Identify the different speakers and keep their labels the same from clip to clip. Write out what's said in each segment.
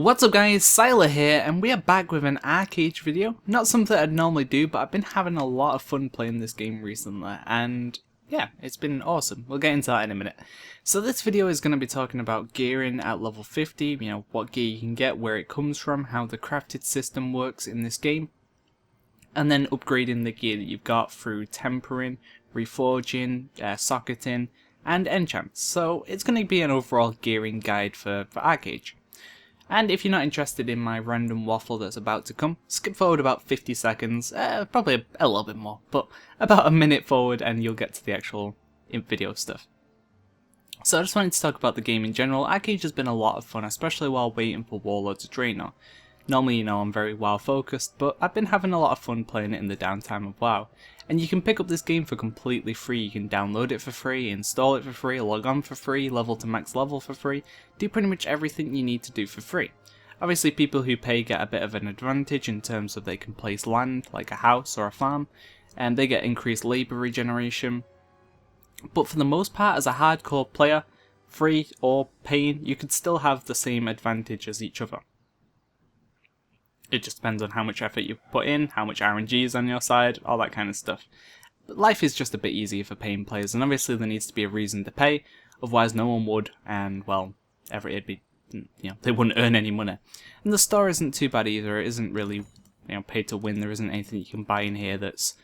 Speaker 1: What's up guys, Syiler here, and we are back with an ArcheAge video. Not something I'd normally do, but I've been having a lot of fun playing this game recently, and yeah, it's been awesome. We'll get into that in a minute. So this video is going to be talking about gearing at level 50, what gear you can get, where it comes from, how the crafted system works in this game, and then upgrading the gear that you've got through tempering, reforging, socketing, and enchants. So it's going to be an overall gearing guide for ArcheAge. And if you're not interested in my random waffle that's about to come, skip forward about 50 seconds, probably a little bit more, but about a minute forward and you'll get to the actual video stuff. So I just wanted to talk about the game in general. ArcheAge has been a lot of fun, especially while waiting for Warlord to drain her. Normally, I'm very WoW focused, but I've been having a lot of fun playing it in the downtime of WoW. And you can pick up this game for completely free. You can download it for free, install it for free, log on for free, level to max level for free, do pretty much everything you need to do for free. Obviously people who pay get a bit of an advantage in terms of they can place land, like a house or a farm, and they get increased labour regeneration. But for the most part, as a hardcore player, free or paying, you could still have the same advantage as each other. It just depends on how much effort you put in, how much RNG is on your side, all that kind of stuff. But life is just a bit easier for paying players, and obviously there needs to be a reason to pay, otherwise no one would, and well, it'd be, they wouldn't earn any money. And the store isn't too bad either. It isn't really, pay to win. There isn't anything you can buy in here that's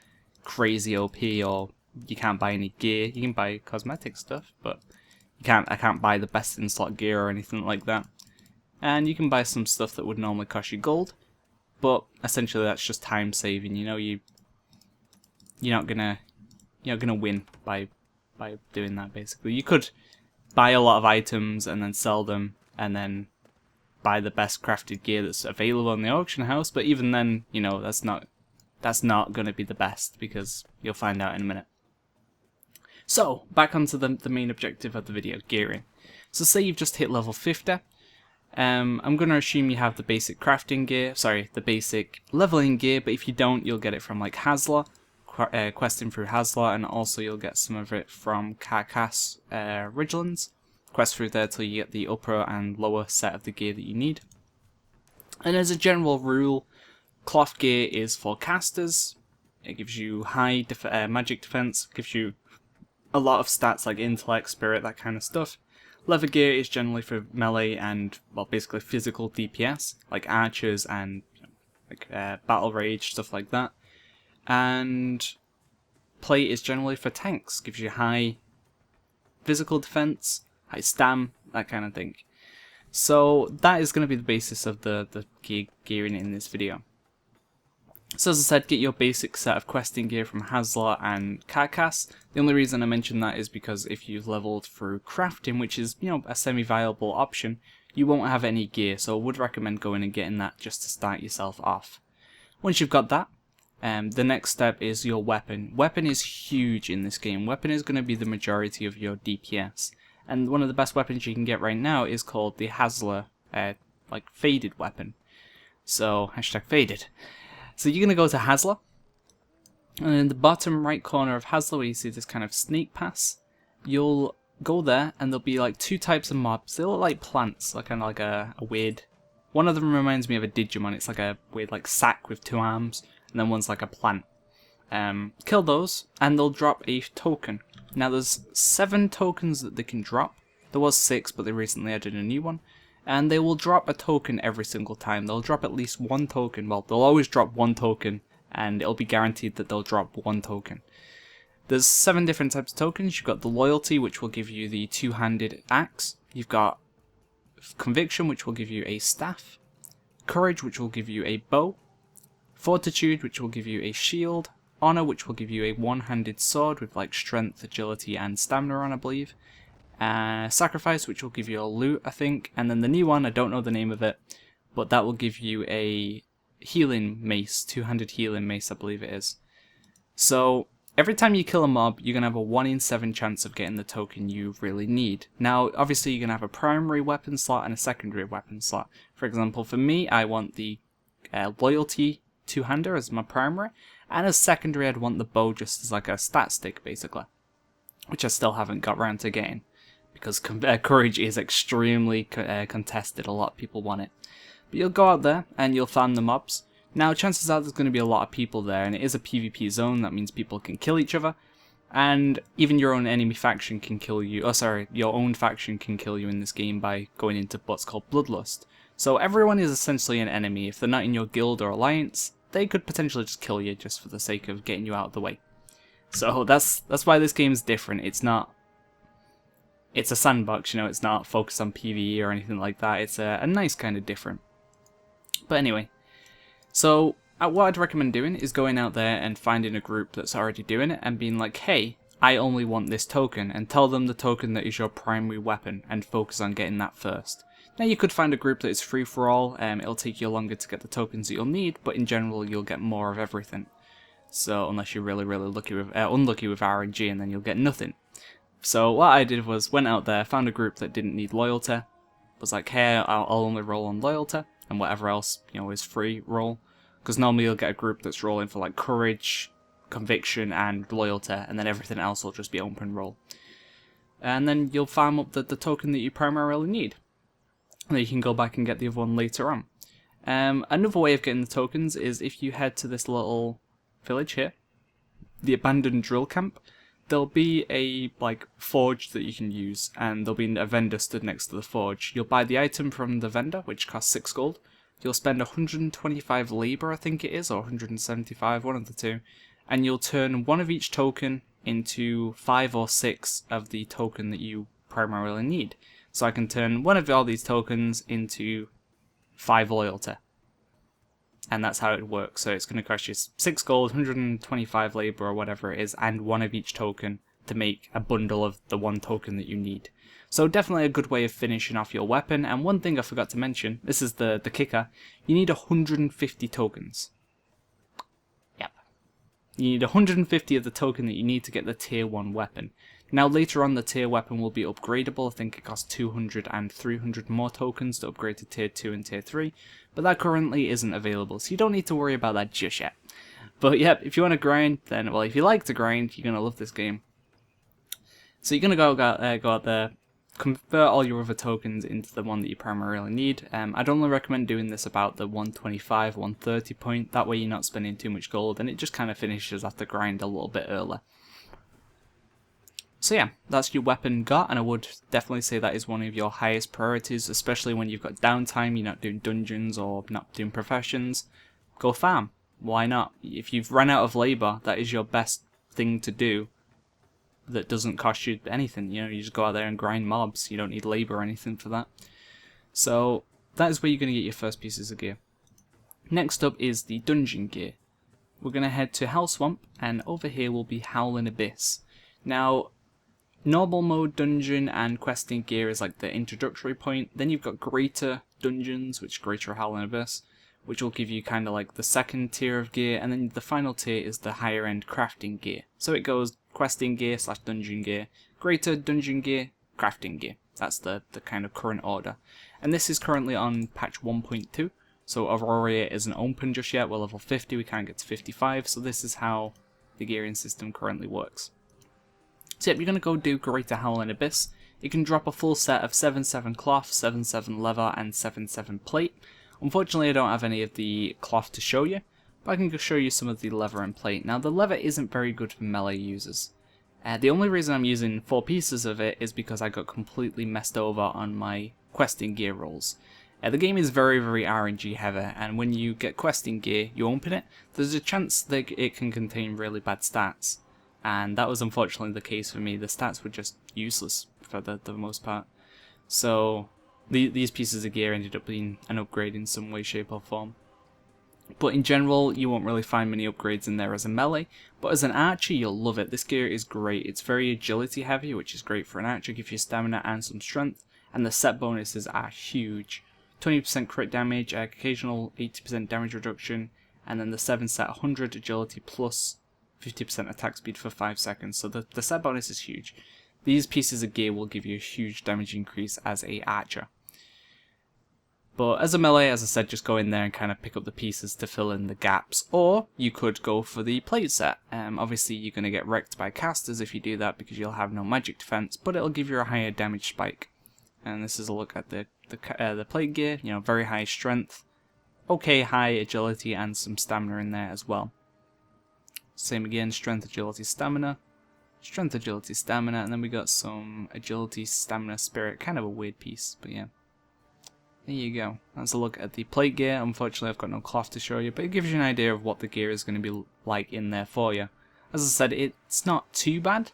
Speaker 1: crazy OP, or you can't buy any gear. You can buy cosmetic stuff, but I can't buy the best in slot gear or anything like that. And you can buy some stuff that would normally cost you gold. But essentially, that's just time saving. You're not gonna win by doing that. Basically, you could buy a lot of items and then sell them, and then buy the best crafted gear that's available in the auction house. But even then, that's not gonna be the best, because you'll find out in a minute. So back onto the main objective of the video, gearing. So say you've just hit level 50. I'm going to assume you have the basic crafting gear, the basic leveling gear, but if you don't, you'll get it from like Halsa, questing through Halsa, and also you'll get some of it from Carcass Ridgelands. Quest through there till you get the upper and lower set of the gear that you need. And as a general rule, cloth gear is for casters. It gives you high magic defense, gives you a lot of stats like intellect, spirit, that kind of stuff. Leather gear is generally for melee and, well, basically physical DPS, like archers and battle rage, stuff like that. And plate is generally for tanks, gives you high physical defense, high stam, that kind of thing. So that is going to be the basis of the gearing in this video. So as I said, get your basic set of questing gear from Halsa and Carcass. The only reason I mention that is because if you've leveled through crafting, which is, a semi-viable option, you won't have any gear, so I would recommend going and getting that just to start yourself off. Once you've got that, the next step is your weapon. Weapon is huge in this game. Weapon is going to be the majority of your DPS. And one of the best weapons you can get right now is called the Halsa, faded weapon. So, #faded. So you're going to go to Halsa, and in the bottom right corner of Halsa, where you see this kind of sneak pass, you'll go there, and there'll be like two types of mobs. They look like plants, like kind of like a weird. One of them reminds me of a Digimon. It's like a weird sack with two arms, and then one's like a plant. Kill those, and they'll drop a token. Now there's 7 tokens that they can drop. There was 6, but they recently added a new one. And they will drop a token every single time. They'll drop at least 1 token. Well, they'll always drop 1 token, and it'll be guaranteed that they'll drop 1 token. There's 7 different types of tokens. You've got the Loyalty, which will give you the 2-handed axe. You've got Conviction, which will give you a staff. Courage, which will give you a bow. Fortitude, which will give you a shield. Honor, which will give you a 1-handed sword with strength, agility, and stamina on, I believe. Sacrifice, which will give you a loot, I think, and then the new one, I don't know the name of it, but that will give you a healing mace, 2-handed healing mace, I believe it is. So every time you kill a mob, you're going to have a 1 in 7 chance of getting the token you really need. Now, obviously you're going to have a primary weapon slot and a secondary weapon slot. For example, for me, I want the Loyalty 2-hander as my primary, and as secondary I'd want the bow just as like a stat stick, basically, which I still haven't got around to getting. because courage is extremely contested. A lot of people want it. But you'll go out there and you'll farm the mobs. Now, chances are there's going to be a lot of people there, and it is a PvP zone. That means people can kill each other, and even your own enemy faction can kill you. Oh, sorry, your own faction can kill you in this game by going into what's called Bloodlust. So everyone is essentially an enemy. If they're not in your guild or alliance, they could potentially just kill you just for the sake of getting you out of the way. So that's why this game's different. It's a sandbox, you know. It's not focused on PvE or anything like that. It's a nice kind of different. But anyway, so what I'd recommend doing is going out there and finding a group that's already doing it and being like, hey, I only want this token, and tell them the token that is your primary weapon and focus on getting that first. Now, you could find a group that is free for all. It'll take you longer to get the tokens that you'll need, but in general you'll get more of everything. So unless you're really unlucky with RNG, and then you'll get nothing. So what I did was went out there, found a group that didn't need loyalty, was like, hey, I'll only roll on loyalty, and whatever else, you know, is free roll. Because normally you'll get a group that's rolling for like courage, conviction, and loyalty, and then everything else will just be open roll. And then you'll farm up the token that you primarily need. And then you can go back and get the other one later on. Another way of getting the tokens is if you head to this little village here, the abandoned drill camp. There'll be a like forge that you can use, and there'll be a vendor stood next to the forge. You'll buy the item from the vendor, which costs 6 gold. You'll spend 125 labor, I think it is, or 175, one of the two, and you'll turn one of each token into 5 or 6 of the token that you primarily need. So I can turn one of all these tokens into 5 loyalty. And that's how it works. So it's going to cost you 6 gold, 125 labor or whatever it is, and one of each token to make a bundle of the one token that you need. So definitely a good way of finishing off your weapon. And one thing I forgot to mention, this is the kicker, you need 150 tokens. Yep. You need 150 of the token that you need to get the tier 1 weapon. Now later on the tier weapon will be upgradable. I think it costs 200 and 300 more tokens to upgrade to tier 2 and tier 3, but that currently isn't available, so you don't need to worry about that just yet. But yep, if you want to grind, then, well, if you like to grind, you're going to love this game. So you're going to go out there, convert all your other tokens into the one that you primarily need. I'd only recommend doing this about the 125, 130 point, that way you're not spending too much gold, and it just kind of finishes off the grind a little bit early. So yeah, that's your weapon got, and I would definitely say that is one of your highest priorities, especially when you've got downtime, you're not doing dungeons or not doing professions. Go farm. Why not? If you've run out of labor, that is your best thing to do that doesn't cost you anything. You know, you just go out there and grind mobs. You don't need labor or anything for that. So that is where you're going to get your first pieces of gear. Next up is the dungeon gear. We're going to head to Hell Swamp, and over here will be Howling Abyss. Now, normal mode dungeon and questing gear is like the introductory point. Then you've got greater dungeons, which greater Howling Abyss, which will give you kind of like the second tier of gear, and then the final tier is the higher end crafting gear. So it goes questing gear / dungeon gear, greater dungeon gear, crafting gear. That's the kind of current order. And this is currently on patch 1.2, so Aurora isn't open just yet. We're level 50, we can't get to 55, so this is how the gearing system currently works. So yep, you're going to go do Greater Howling Abyss. You can drop a full set of 7/7 cloth, 7/7 leather, and 7/7 plate. Unfortunately, I don't have any of the cloth to show you, but I can go show you some of the leather and plate. Now, the leather isn't very good for melee users. The only reason I'm using 4 pieces of it is because I got completely messed over on my questing gear rolls. The game is very RNG heavy, and when you get questing gear, you open it, there's a chance that it can contain really bad stats. And that was unfortunately the case for me. The stats were just useless for the most part. So these pieces of gear ended up being an upgrade in some way, shape or form. But in general, you won't really find many upgrades in there as a melee, but as an archer, you'll love it. This gear is great. It's very agility heavy, which is great for an archer, gives you stamina and some strength, and the set bonuses are huge. 20% crit damage, occasional 80% damage reduction, and then the 7 set 100 agility plus 50% attack speed for 5 seconds, so the set bonus is huge. These pieces of gear will give you a huge damage increase as a archer. But as a melee, as I said, just go in there and kind of pick up the pieces to fill in the gaps. Or you could go for the plate set. Obviously, you're going to get wrecked by casters if you do that because you'll have no magic defense, but it'll give you a higher damage spike. And this is a look at the plate gear. You know, very high strength, okay high agility, and some stamina in there as well. Same again, strength, agility, stamina. Strength, agility, stamina, and then we got some agility, stamina, spirit. Kind of a weird piece, but yeah. There you go. That's a look at the plate gear. Unfortunately, I've got no cloth to show you, but it gives you an idea of what the gear is going to be like in there for you. As I said, it's not too bad,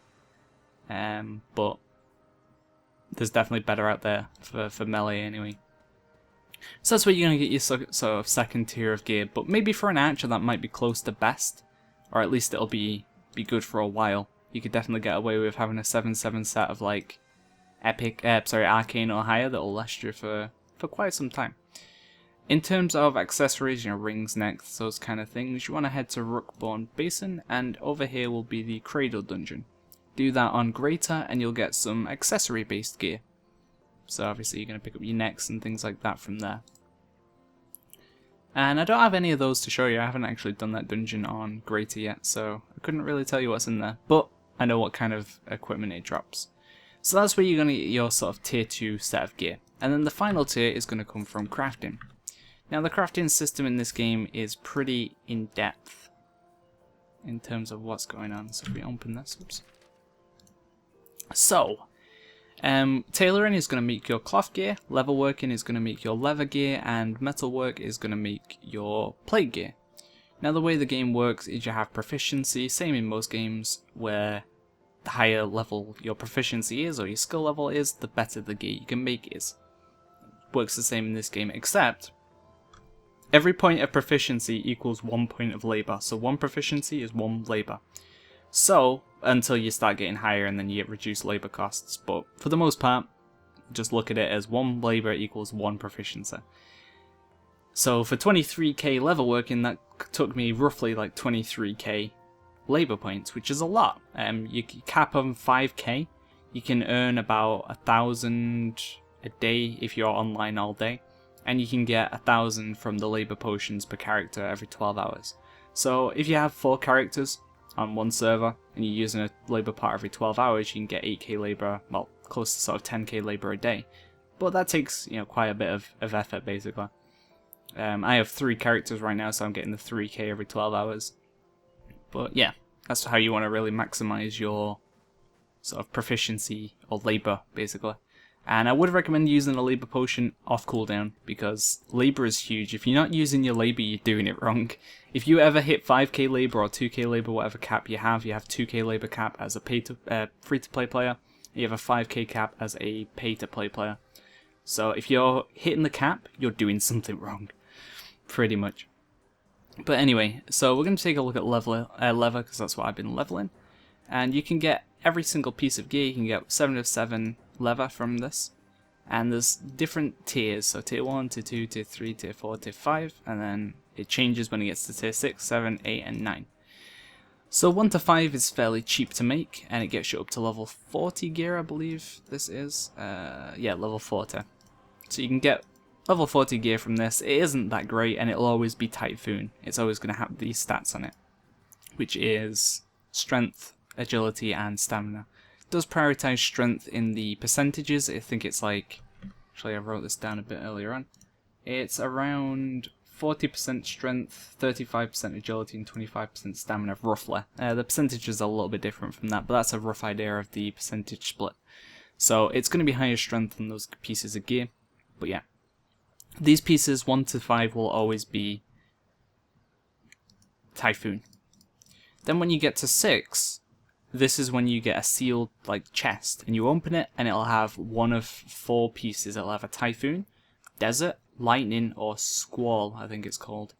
Speaker 1: but there's definitely better out there for melee anyway. So that's where you're going to get your sort of second tier of gear, but maybe for an archer that might be close to best, or at least it'll be good for a while. You could definitely get away with having a 7/7 set of like arcane or higher that'll last you for quite some time. In terms of accessories, you know, rings, necks, those kind of things, you want to head to Rookborn Basin, and over here will be the Cradle Dungeon. Do that on Greater and you'll get some accessory based gear. So obviously you're going to pick up your necks and things like that from there. And I don't have any of those to show you. I haven't actually done that dungeon on Greater yet, so I couldn't really tell you what's in there, but I know what kind of equipment it drops. So that's where you're going to get your sort of tier 2 set of gear. And then the final tier is going to come from crafting. Now the crafting system in this game is pretty in-depth in terms of what's going on. So if we open this, oops. So, tailoring is going to make your cloth gear, leatherworking is going to make your leather gear, and metalwork is going to make your plate gear. Now the way the game works is you have proficiency, same in most games, where the higher level your proficiency is or your skill level is, the better the gear you can make is. Works the same in this game, except every point of proficiency equals 1 point of labor. So 1 proficiency is 1 labor. So until you start getting higher and then you get reduced labor costs. But for the most part, just look at it as 1 labor equals 1 proficiency. So for 23k leatherworking, that took me roughly like 23k labor points, which is a lot. You cap on 5k. You can earn about 1,000 a day if you're online all day, and you can get 1,000 from the labor potions per character every 12 hours. So if you have 4 characters on one server and you're using a labor part every 12 hours, you can get 8k labor, well, close to sort of 10k labor a day. But that takes, you know, quite a bit of effort basically. I have 3 characters right now, so I'm getting the 3k every 12 hours. But yeah, that's how you want to really maximize your sort of proficiency or labor basically. And I would recommend using a labor potion off cooldown, because labor is huge. If you're not using your labor, you're doing it wrong. If you ever hit 5k labor or 2k labor, whatever cap you have 2k labor cap as a free-to-play player, you have a 5k cap as a pay-to-play player. So if you're hitting the cap, you're doing something wrong, pretty much. But anyway, so we're going to take a look at leather, because that's what I've been leveling. And you can get every single piece of gear. You can get 7 of 7 leather from this, and there's different tiers, so tier 1, tier 2, tier 3, tier 4, tier 5, and then it changes when it gets to tier 6, 7, 8, and 9. So 1 to 5 is fairly cheap to make, and it gets you up to level 40 gear, I believe this is. Yeah, level 40. So you can get level 40 gear from this. It isn't that great, and it'll always be Typhoon. It's always going to have these stats on it, which is strength, agility, and stamina. Does prioritize strength in the percentages. I think it's like, actually I wrote this down a bit earlier on. It's around 40% strength, 35% agility, and 25% stamina, roughly. The percentages are a little bit different from that, but that's a rough idea of the percentage split. So it's going to be higher strength than those pieces of gear. But yeah, these pieces 1 to 5 will always be Typhoon. Then when you get to 6, this is when you get a sealed like chest, and you open it and it'll have 1 of 4 pieces. It'll have a Typhoon, Desert, Lightning, or Squall, I think it's called.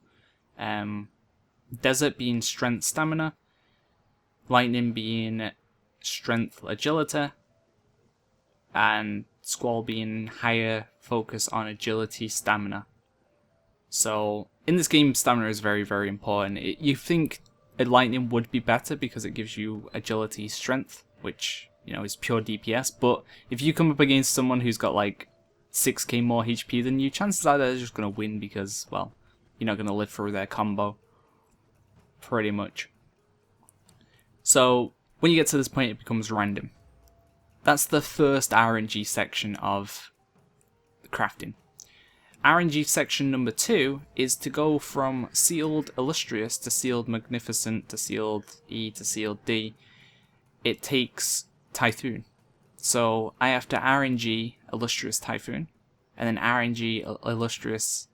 Speaker 1: Desert being strength, stamina, Lightning being strength, agility, and Squall being higher focus on agility, stamina. So in this game, stamina is very, very important. You think Lightning would be better because it gives you agility, strength, which, you know, is pure DPS, but if you come up against someone who's got like 6k more HP than you, chances are they're just going to win because, well, you're not going to live through their combo. Pretty much. So, when you get to this point, it becomes random. That's the first RNG section of crafting. RNG section number 2 is to go from sealed illustrious to sealed magnificent to sealed E to sealed D. It takes Typhoon. So I have to RNG illustrious Typhoon, and then RNG illustrious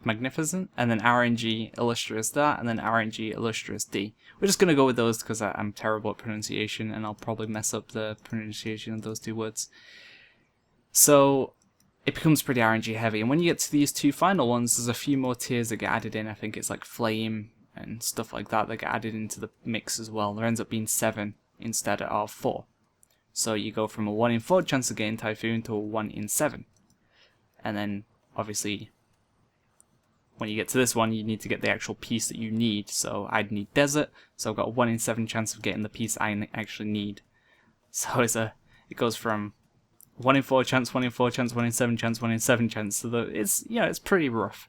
Speaker 1: magnificent, and then RNG illustrious that, and then RNG illustrious D. We're just going to go with those because I'm terrible at pronunciation and I'll probably mess up the pronunciation of those two words. So it becomes pretty RNG heavy, and when you get to these two final ones, there's a few more tiers that get added in. I think it's like Flame and stuff like that get added into the mix as well. There ends up being 7 instead of 4. So you go from a 1 in 4 chance of getting Typhoon to a 1 in 7. And then, obviously, when you get to this one, you need to get the actual piece that you need. So I'd need Desert, so I've got a 1 in 7 chance of getting the piece I actually need. So it goes from 1 in 4 chance, 1 in 4 chance, 1 in 7 chance, 1 in 7 chance. So it's pretty rough.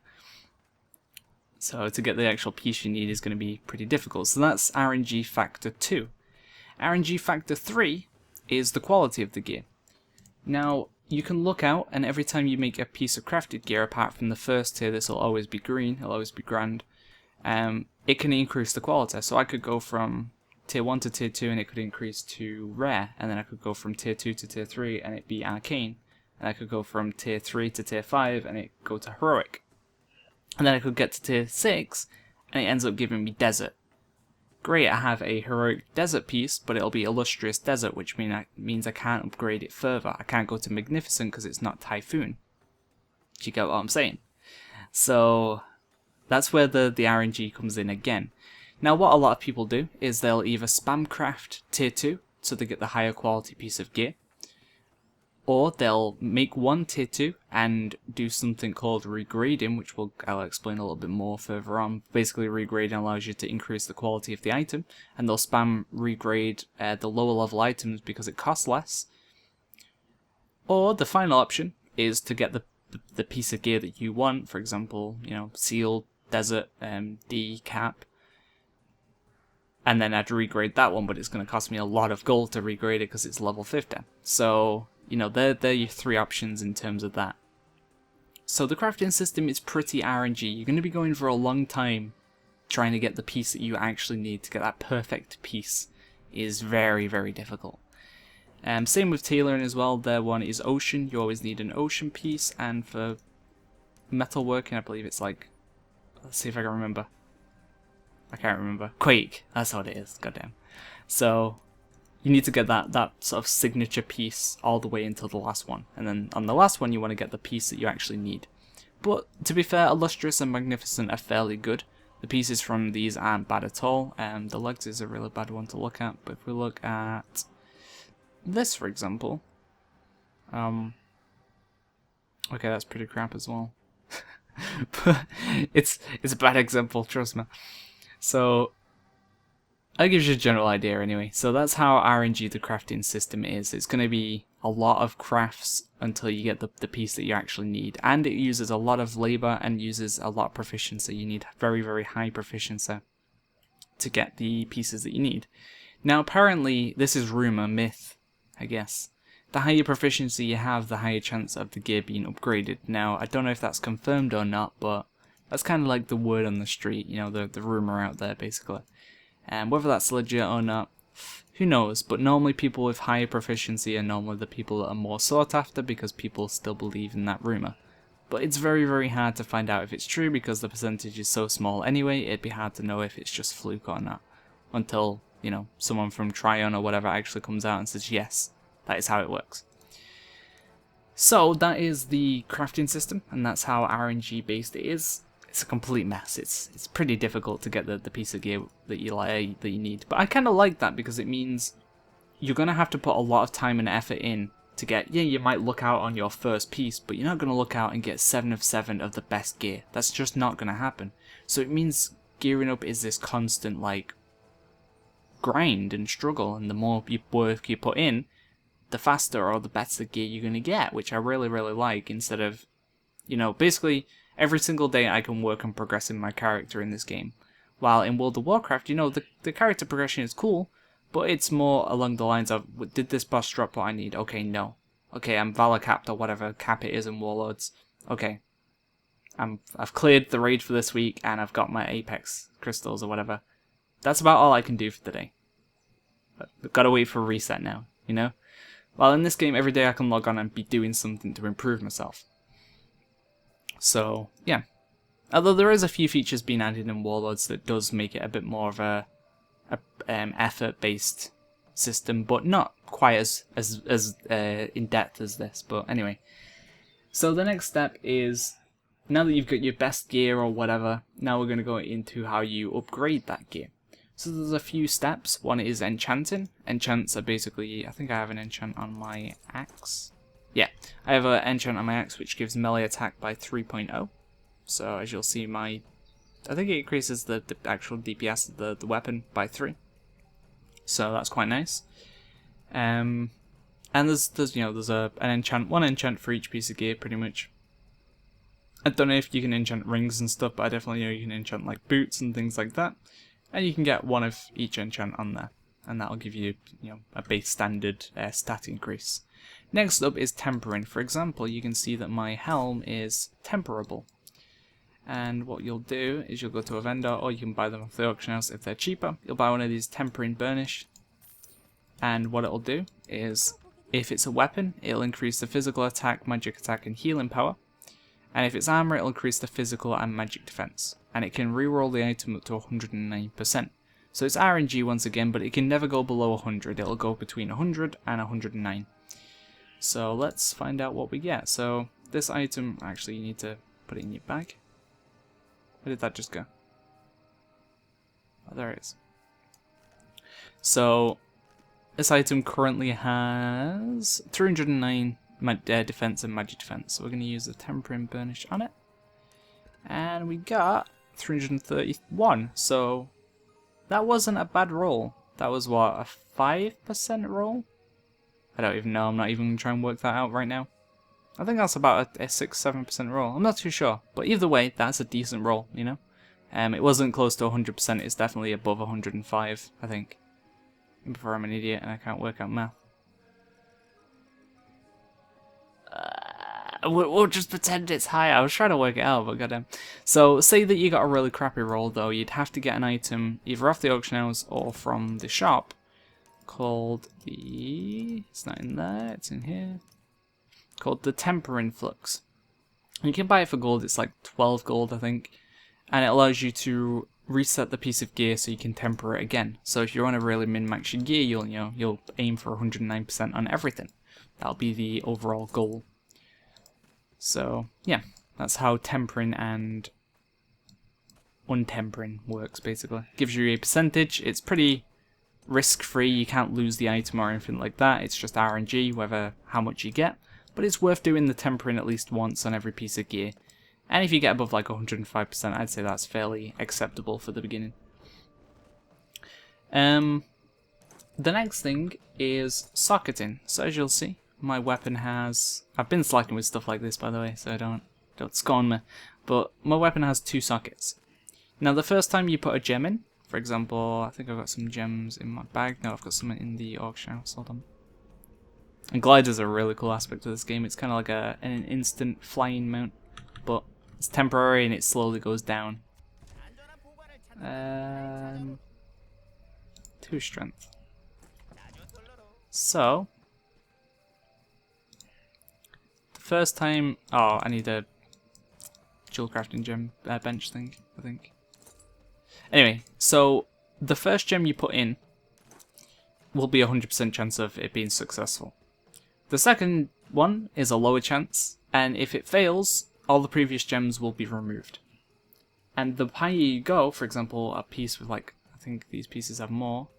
Speaker 1: So to get the actual piece you need is going to be pretty difficult. So that's RNG factor 2. RNG factor 3 is the quality of the gear. Now, you can look out, and every time you make a piece of crafted gear, apart from the first tier, this will always be green, it'll always be grand, it can increase the quality. So I could go from tier 1 to tier 2 and it could increase to rare, and then I could go from tier 2 to tier 3 and it'd be arcane, and I could go from tier 3 to tier 5 and it go to heroic, and then I could get to tier 6 and it ends up giving me desert. Great, I have a heroic desert piece, but it'll be illustrious desert, which means I can't upgrade it further. I can't go to magnificent because it's not Typhoon. Do you get what I'm saying? So that's where the RNG comes in again. Now what a lot of people do is they'll either spam craft tier 2, so they get the higher quality piece of gear, or they'll make one tier 2 and do something called regrading, which I'll explain a little bit more further on. Basically, regrading allows you to increase the quality of the item, and they'll spam regrade the lower level items because it costs less. Or the final option is to get the piece of gear that you want, for example, sealed, desert, D, cap, and then I'd regrade that one, but it's going to cost me a lot of gold to regrade it because it's level 50. So they're your 3 options in terms of that. So the crafting system is pretty RNG. You're going to be going for a long time trying to get the piece that you actually need to get that perfect piece. Is very, very difficult. Same with tailoring as well. Their one is ocean. You always need an ocean piece, and for metalworking, I believe it's like, let's see if I can remember. I can't remember. Quake. That's what it is. Goddamn. So you need to get that sort of signature piece all the way until the last one. And then on the last one, you want to get the piece that you actually need. But to be fair, Illustrious and Magnificent are fairly good. The pieces from these aren't bad at all. The legs is a really bad one to look at. But if we look at this, for example. Okay, that's pretty crap as well. But it's a bad example, trust me. So that gives you a general idea anyway. So that's how RNG the crafting system is. It's going to be a lot of crafts until you get the piece that you actually need. And it uses a lot of labor and uses a lot of proficiency. You need very, very high proficiency to get the pieces that you need. Now apparently, this is rumor, myth, I guess. The higher proficiency you have, the higher chance of the gear being upgraded. Now, I don't know if that's confirmed or not, but that's kind of like the word on the street, the rumor out there, basically. And whether that's legit or not, who knows? But normally people with higher proficiency are normally the people that are more sought after because people still believe in that rumor. But it's very, very hard to find out if it's true because the percentage is so small anyway, it'd be hard to know if it's just fluke or not. Until, someone from Tryon or whatever actually comes out and says, yes, that is how it works. So that is the crafting system, and that's how RNG based it is. It's a complete mess. It's pretty difficult to get the piece of gear that you need. But I kind of like that because it means you're gonna have to put a lot of time and effort in to get. Yeah, you might look out on your first piece, but you're not gonna look out and get 7 of 7 of the best gear. That's just not gonna happen. So it means gearing up is this constant grind and struggle, and the more work you put in, the faster or the better gear you're going to get, which I really, really like, instead of, you know, basically every single day I can work on progressing my character in this game. While in World of Warcraft, you know, the character progression is cool, but it's more along the lines of, did this boss drop what I need? Okay, no. Okay, I'm Valor capped or whatever cap it is in Warlords. Okay. I've cleared the raid for this week and I've got my Apex crystals or whatever. That's about all I can do for the day. But I've got to wait for a reset now, you know? While in this game, every day I can log on and be doing something to improve myself. So, yeah. Although there is a few features being added in Warlords that does make it a bit more of a effort-based system, but not quite as in-depth as this. But anyway. So the next step is, now that you've got your best gear or whatever, now we're going to go into how you upgrade that gear. So there's a few steps. One is enchanting. Enchants are basically, I think I have an enchant on my axe. Yeah, I have an enchant on my axe which gives melee attack by 3.0. So as you'll see, I think it increases the actual DPS of the weapon by 3. So that's quite nice. And there's one enchant for each piece of gear pretty much. I don't know if you can enchant rings and stuff, but I definitely know you can enchant like boots and things like that. And you can get one of each enchant on there, and that'll give you, a base standard stat increase. Next up is tempering. For example, you can see that my helm is temperable. And what you'll do is you'll go to a vendor, or you can buy them off the auction house if they're cheaper. You'll buy one of these tempering burnish, and what it'll do is, if it's a weapon, it'll increase the physical attack, magic attack, and healing power. And if it's armor, it'll increase the physical and magic defense. And it can reroll the item up to 109%. So it's RNG once again, but it can never go below 100. It'll go between 100 and 109. So let's find out what we get. So this item, actually you need to put it in your bag. Where did that just go? Oh, there it is. So this item currently has 309 defense and magic defense. So we're going to use the tempering burnish on it. And we got 331. So that wasn't a bad roll. That was what, a 5% roll? I don't even know. I'm not even going to try and work that out right now. I think that's about a 6-7% roll. I'm not too sure. But either way, that's a decent roll, you know? It wasn't close to 100%. It's definitely above 105, I think. Before I'm an idiot and I can't work out math. We'll just pretend it's high. I was trying to work it out, but goddamn. So, say that you got a really crappy roll, though. You'd have to get an item either off the auction house or from the shop called the... It's not in there, it's in here. Called the Tempering Flux. You can buy it for gold. It's like 12 gold, I think. And it allows you to reset the piece of gear so you can temper it again. So if you're on a really min-max your gear, you'll aim for 109% on everything. That'll be the overall goal. So, yeah, that's how tempering and untempering works, basically. Gives you a percentage. It's pretty risk-free. You can't lose the item or anything like that. It's just RNG, how much you get. But it's worth doing the tempering at least once on every piece of gear. And if you get above like 105%, I'd say that's fairly acceptable for the beginning. The next thing is socketing. So as you'll see, my weapon has... I've been slacking with stuff like this, by the way, so don't scorn me. But my weapon has 2 sockets. Now, the first time you put a gem in, for example, I think I've got some gems in my bag. No, I've got some in the auction house. Hold on. And gliders are a really cool aspect of this game. It's kind of like an instant flying mount, but it's temporary and it slowly goes down. 2 strength. So... First time... Oh, I need a dual crafting gem bench thing, I think. Anyway, so the first gem you put in will be a 100% chance of it being successful. The second one is a lower chance, and if it fails, all the previous gems will be removed. And the higher you go, for example, a piece with like, I think these pieces have more.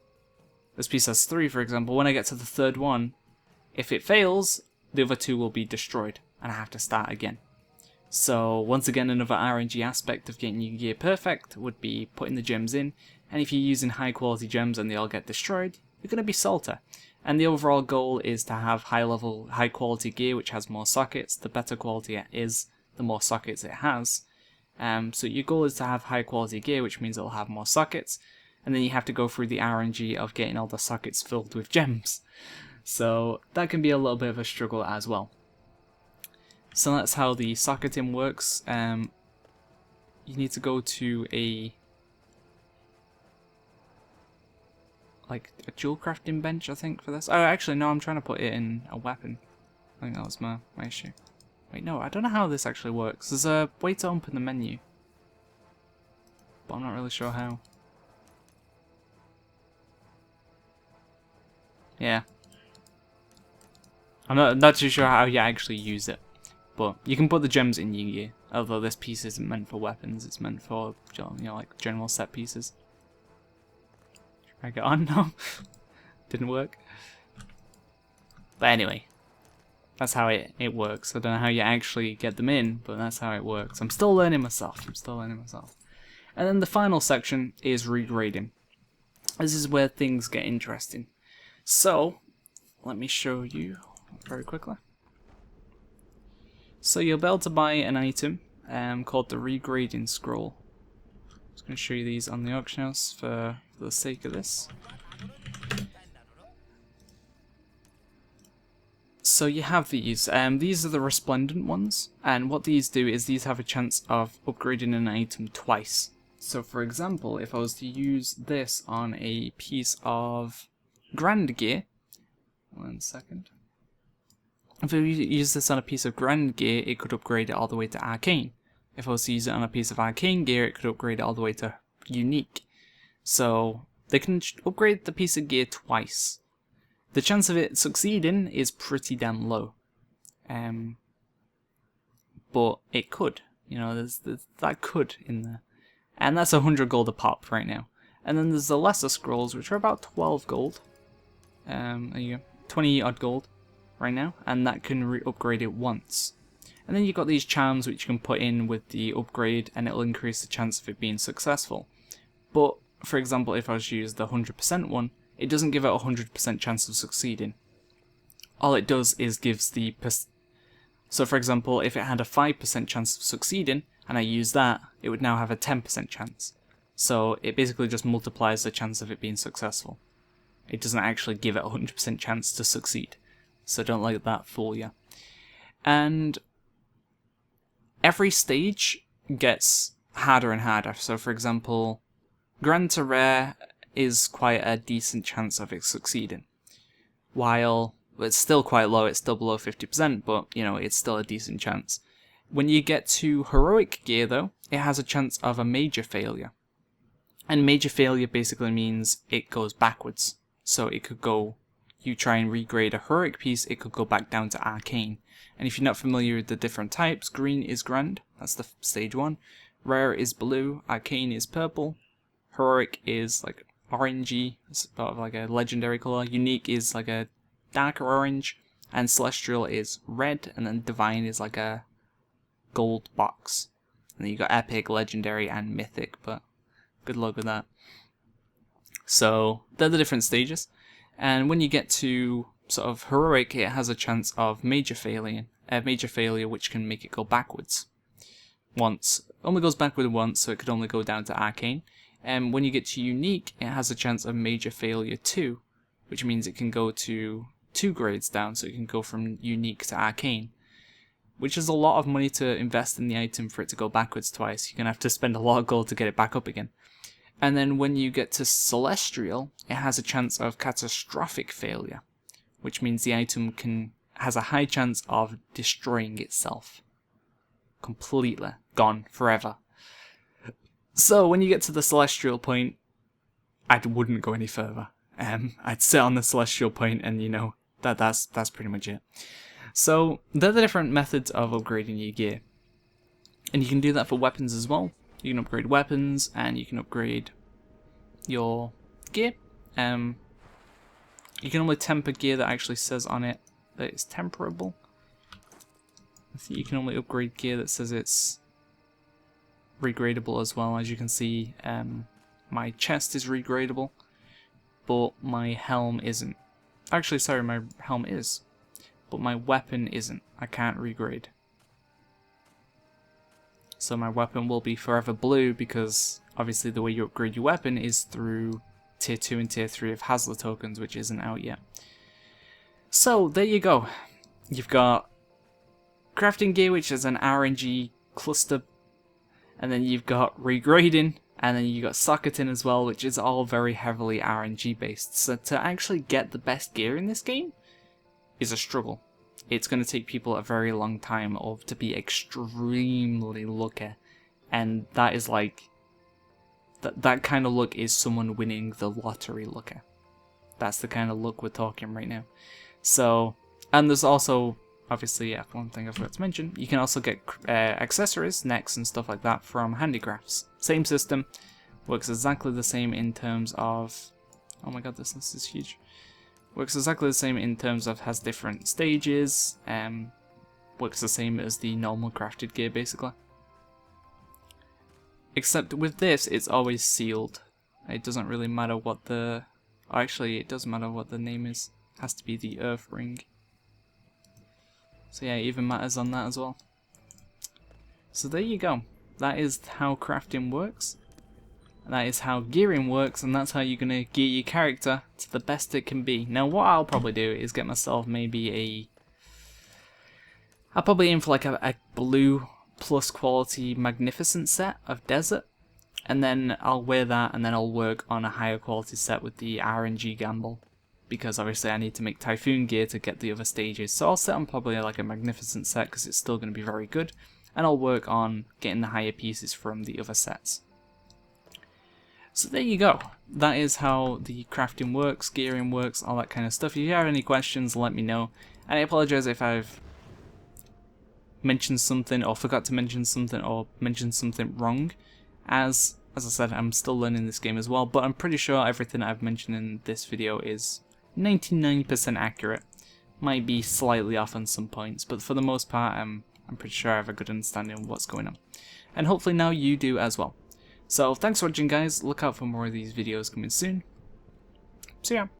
Speaker 1: This piece has 3, for example. When I get to the third one, if it fails, the other 2 will be destroyed, and I have to start again. So, once again, another RNG aspect of getting your gear perfect would be putting the gems in, and if you're using high quality gems and they all get destroyed, you're going to be salty. And the overall goal is to have high quality gear which has more sockets. The better quality it is, the more sockets it has. So your goal is to have high quality gear, which means it'll have more sockets, and then you have to go through the RNG of getting all the sockets filled with gems. So that can be a little bit of a struggle as well. So that's how the socketing works. You need to go to a jewel crafting bench, I think, for this. Oh, actually, no, I'm trying to put it in a weapon. I think that was my issue. Wait, no, I don't know how this actually works. There's a way to open the menu, but I'm not really sure how. Yeah. I'm not too sure how you actually use it. But you can put the gems in your gear, although this piece isn't meant for weapons, it's meant for, you know, like general set pieces. Try to get on? No. Didn't work. But anyway, that's how it works. I don't know how you actually get them in, but that's how it works. I'm still learning myself. And then the final section is regrading. This is where things get interesting. So, let me show you very quickly. So you'll be able to buy an item called the Regrading Scroll. I'm just going to show you these on the auction house for the sake of this. So you have these. These are the resplendent ones, and what these do is these have a chance of upgrading an item twice. So for example, if I was to use this on a piece of Grand Gear, 1 second. If I use this on a piece of Grand Gear, it could upgrade it all the way to Arcane. If I was to use it on a piece of Arcane Gear, it could upgrade it all the way to Unique. So they can upgrade the piece of gear twice. The chance of it succeeding is pretty damn low. But it could. You know, there's that could in there. And that's 100 gold a pop right now. And then there's the lesser scrolls, which are about 12 gold. There you go. 20 odd gold right now. And that can upgrade it once. And then you've got these charms which you can put in with the upgrade, and it'll increase the chance of it being successful. But, for example, if I was to use the 100% one, it doesn't give it a 100% chance of succeeding. All it does is gives the... So, for example, if it had a 5% chance of succeeding, and I use that, it would now have a 10% chance. So, it basically just multiplies the chance of it being successful. It doesn't actually give it a 100% chance to succeed. So don't let that fool you. And every stage gets harder and harder. So, for example, Grand to Rare is quite a decent chance of it succeeding. While it's still quite low, it's still below 50%, but, you know, it's still a decent chance. When you get to Heroic Gear, though, it has a chance of a major failure. And major failure basically means it goes backwards. So it could go, you try and regrade a Heroic piece, it could go back down to Arcane. And if you're not familiar with the different types, green is Grand, that's the stage 1. Rare is blue, Arcane is purple. Heroic is like orangey, it's sort of like a legendary colour. Unique is like a darker orange. And Celestial is red, and then Divine is like a gold box. And then you got Epic, Legendary, and Mythic, but good luck with that. So they're the different stages. And when you get to sort of Heroic, it has a chance of major failure, which can make it go backwards. Once. Only goes backward once, so it could only go down to Arcane. And when you get to Unique, it has a chance of major failure 2, which means it can go to 2 grades down, so it can go from Unique to Arcane. Which is a lot of money to invest in the item for it to go backwards twice. You're going to have to spend a lot of gold to get it back up again. And then when you get to Celestial, it has a chance of catastrophic failure, which means the item has a high chance of destroying itself. Completely. Gone. Forever. So when you get to the Celestial point, I wouldn't go any further. I'd sit on the Celestial point and, you know, that's pretty much it. So they're the different methods of upgrading your gear. And you can do that for weapons as well. You can upgrade weapons, and you can upgrade your gear. You can only temper gear that actually says on it that it's temperable. I think you can only upgrade gear that says it's regradable as well. As you can see, my chest is regradable, but my helm isn't. Actually, sorry, my helmet is. But my weapon isn't. I can't regrade. So my weapon will be forever blue because obviously the way you upgrade your weapon is through tier 2 and tier 3 of Halycona tokens, which isn't out yet. So there you go. You've got crafting gear, which is an RNG cluster, and then you've got regrading, and then you've got socketing as well, which is all very heavily RNG based. So to actually get the best gear in this game is a struggle. It's going to take people a very long time to be extremely lucky, and that is like that kind of luck is someone winning the lottery lucky. That's the kind of luck we're talking right now. So, and there's also obviously, yeah, one thing I forgot to mention, you can also get accessories, necks and stuff like that from handicrafts. Same system, works exactly the same in terms of, oh my god, this list is huge. Works exactly the same in terms of has different stages, works the same as the normal crafted gear basically. Except with this, it's always sealed. It doesn't really matter what the, actually it does matter what the name is. It has to be the Earth Ring. So yeah, it even matters on that as well. So there you go. That is how crafting works. That is how gearing works, and that's how you're going to gear your character to the best it can be. Now what I'll probably do is get myself maybe I'll probably aim for like a blue plus quality magnificent set of desert, and then I'll wear that, and then I'll work on a higher quality set with the RNG gamble. Because obviously I need to make Typhoon gear to get the other stages. So I'll set on probably like a magnificent set because it's still going to be very good. And I'll work on getting the higher pieces from the other sets. So there you go. That is how the crafting works, gearing works, all that kind of stuff. If you have any questions, let me know. And I apologize if I've mentioned something or forgot to mention something or mentioned something wrong. As I said, I'm still learning this game as well. But I'm pretty sure everything I've mentioned in this video is 99% accurate. Might be slightly off on some points, but for the most part I'm pretty sure I have a good understanding of what's going on. And hopefully now you do as well. So thanks for watching guys, look out for more of these videos coming soon. See ya!